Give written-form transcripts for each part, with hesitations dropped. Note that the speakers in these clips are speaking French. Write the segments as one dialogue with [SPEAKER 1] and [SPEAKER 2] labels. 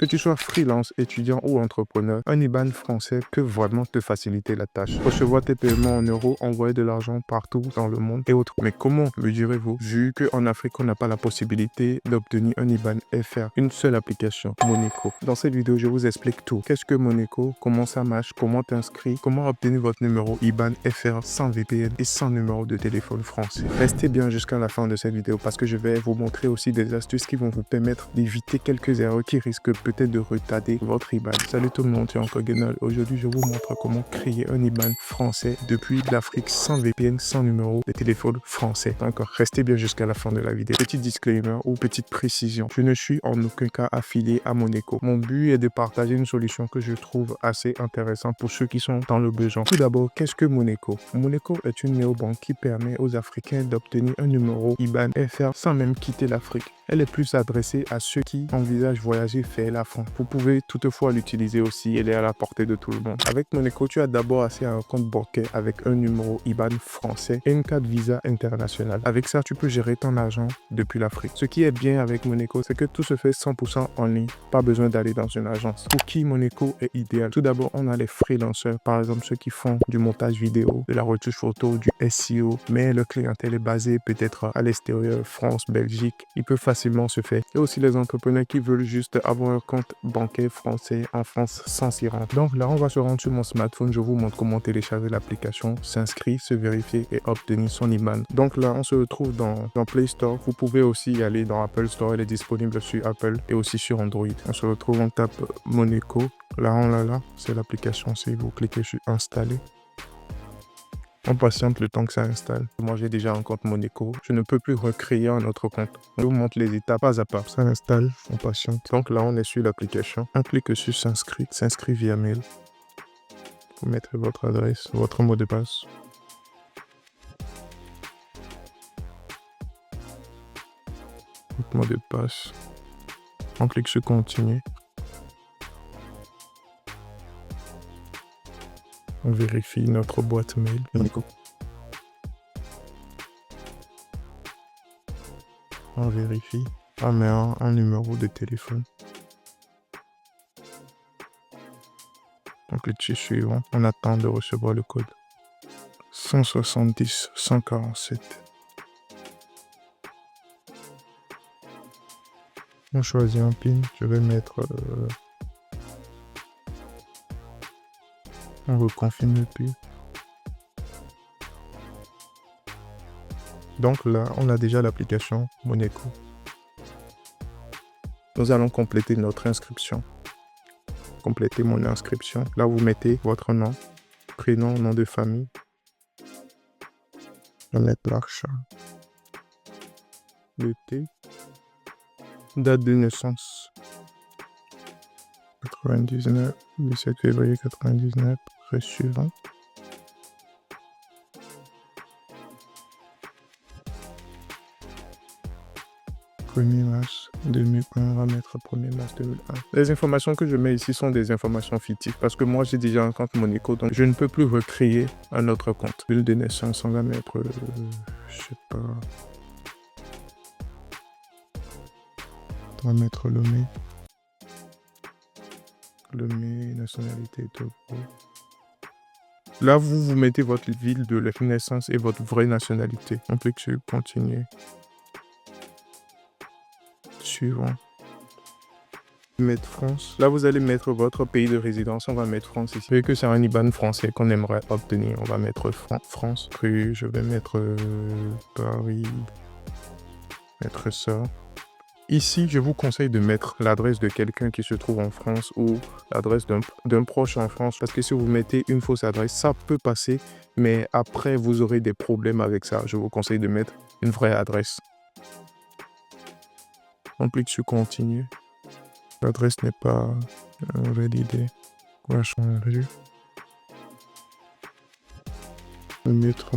[SPEAKER 1] Que tu sois freelance, étudiant ou entrepreneur, un IBAN français peut vraiment te faciliter la tâche. Recevoir tes paiements en euros, envoyer de l'argent partout dans le monde et autres. Mais comment, me direz-vous, vu qu'en Afrique, on n'a pas la possibilité d'obtenir un IBAN FR, une seule application, Moneko. Dans cette vidéo, je vous explique tout. Qu'est-ce que Moneko, comment ça marche, comment t'inscrire, comment obtenir votre numéro IBAN FR sans VPN et sans numéro de téléphone français. Restez bien jusqu'à la fin de cette vidéo parce que je vais vous montrer aussi des astuces qui vont vous permettre d'éviter quelques erreurs qui risquent peut-être de retarder votre IBAN. Salut tout le monde, c'est encore Guénol. Aujourd'hui, je vous montre comment créer un IBAN français depuis l'Afrique sans VPN, sans numéro de téléphone français. D'accord, restez bien jusqu'à la fin de la vidéo. Petit disclaimer ou petite précision, je ne suis en aucun cas affilié à Moneko. Mon but est de partager une solution que je trouve assez intéressante pour ceux qui sont dans le besoin. Tout d'abord, qu'est-ce que Moneko? Moneko est une néobanque qui permet aux Africains d'obtenir un numéro IBAN FR sans même quitter l'Afrique. Elle est plus adressée à ceux qui envisagent voyager vers la France. Vous pouvez toutefois l'utiliser aussi, elle est à la portée de tout le monde. Avec Moneko, tu as d'abord accès à un compte bancaire avec un numéro IBAN français et une carte Visa internationale. Avec ça, tu peux gérer ton argent depuis l'Afrique. Ce qui est bien avec Moneko, c'est que tout se fait 100% en ligne. Pas besoin d'aller dans une agence. Pour qui Moneko est idéal? Tout d'abord, on a les freelancers, par exemple ceux qui font du montage vidéo, de la retouche photo, du SEO, mais leur clientèle est basée peut-être à l'extérieur, France, Belgique. Ils peuvent facilement se faire. Et aussi les entrepreneurs qui veulent juste avoir un compte bancaire français en France sans s'y rendre. Donc là, on va se rendre sur mon smartphone. Je vous montre comment télécharger l'application, s'inscrire, se vérifier et obtenir son IBAN. Donc là, on se retrouve dans Play Store. Vous pouvez aussi y aller dans Apple Store. Elle est disponible sur Apple et aussi sur Android. On se retrouve, on tape Moneko. Là, on l'a là. C'est l'application. Si vous cliquez sur Installer. On patiente le temps que ça installe. Moi, j'ai déjà un compte Moneko. Je ne peux plus recréer un autre compte. On vous montre les étapes pas à pas. Ça installe, on patiente. Donc là, on est sur l'application. On clique sur s'inscrire. S'inscrire via mail. Vous mettrez votre adresse, votre mot de passe. Votre mot de passe. On clique sur continuer. On vérifie notre boîte mail. Moneko. On vérifie. On met un numéro de téléphone. On clique sur suivant. On attend de recevoir le code. 170 147. On choisit un PIN. Je vais mettre... on reconfirme le PIN. Donc là, on a déjà l'application Moneko. Nous allons compléter notre inscription. Compléter mon inscription. Là, vous mettez votre nom, prénom, nom de famille. Je vais mettre l'argent. Le T. Date de naissance. 99. 17 février 99. Suivant. Mars 2001, on va mettre 1er mars 2001. Les informations que je mets ici sont des informations fictives parce que moi j'ai déjà un compte Moneko, donc je ne peux plus recréer un autre compte. Ville de naissance, on va mettre, je sais pas, on va mettre Lomé. Lomé, nationalité Togo. Là, vous mettez votre ville de la naissance et votre vraie nationalité. On clique sur continuer. Suivant. Mettre France. Là, vous allez mettre votre pays de résidence. On va mettre France ici. Vu que c'est un IBAN français qu'on aimerait obtenir, on va mettre France. Puis, je vais mettre Paris. Mettre ça. Ici, je vous conseille de mettre l'adresse de quelqu'un qui se trouve en France ou l'adresse d'un proche en France. Parce que si vous mettez une fausse adresse, ça peut passer. Mais après, vous aurez des problèmes avec ça. Je vous conseille de mettre une vraie adresse. On clique sur continuer. L'adresse n'est pas validée. On va changer. On va mettre...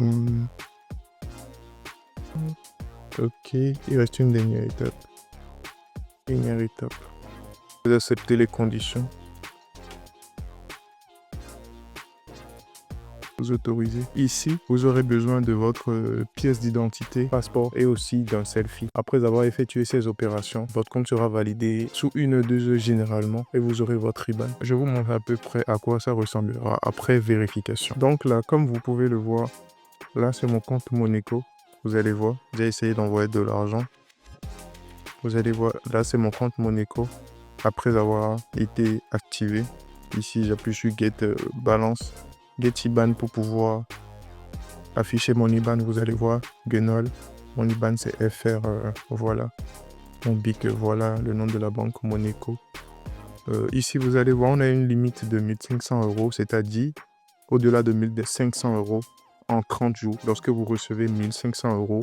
[SPEAKER 1] Ok, il reste une dernière étape. Dernière étape. Vous acceptez les conditions. autorisé. Ici, vous aurez besoin de votre pièce d'identité, passeport et aussi d'un selfie. Après avoir effectué ces opérations, votre compte sera validé sous 1 ou 2 heures généralement et vous aurez votre IBAN. Je vous montre à peu près à quoi ça ressemblera après vérification. Donc là, comme vous pouvez le voir, là c'est mon compte Moneco. Vous allez voir, j'ai essayé d'envoyer de l'argent. Vous allez voir, là c'est mon compte Moneco. Après avoir été activé, ici j'appuie sur Get Balance, Get IBAN pour pouvoir afficher mon IBAN. Vous allez voir, Guenol. Mon IBAN c'est FR, voilà. Mon BIC, voilà le nom de la banque Moneco. Ici vous allez voir, on a une limite de 1500 €, c'est-à-dire au-delà de 1500 € en 30 jours. Lorsque vous recevez 1500 €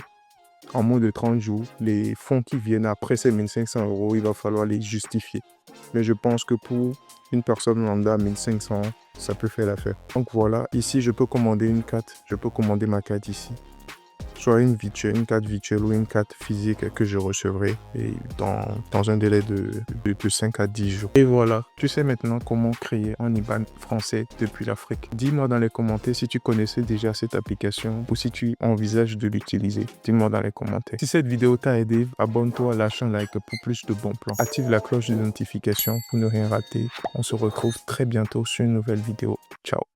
[SPEAKER 1] en moins de 30 jours, les fonds qui viennent après ces 1500 €, il va falloir les justifier. Mais je pense que pour une personne lambda, 1500, ça peut faire l'affaire. Donc voilà, ici je peux commander une carte, je peux commander ma carte ici. Soit une carte virtuelle ou une carte physique que je recevrai et dans un délai de 5 à 10 jours. Et voilà, tu sais maintenant comment créer un IBAN français depuis l'Afrique. Dis-moi dans les commentaires si tu connaissais déjà cette application ou si tu envisages de l'utiliser. Dis-moi dans les commentaires. Si cette vidéo t'a aidé, abonne-toi, lâche un like pour plus de bons plans. Active la cloche de notification pour ne rien rater. On se retrouve très bientôt sur une nouvelle vidéo. Ciao.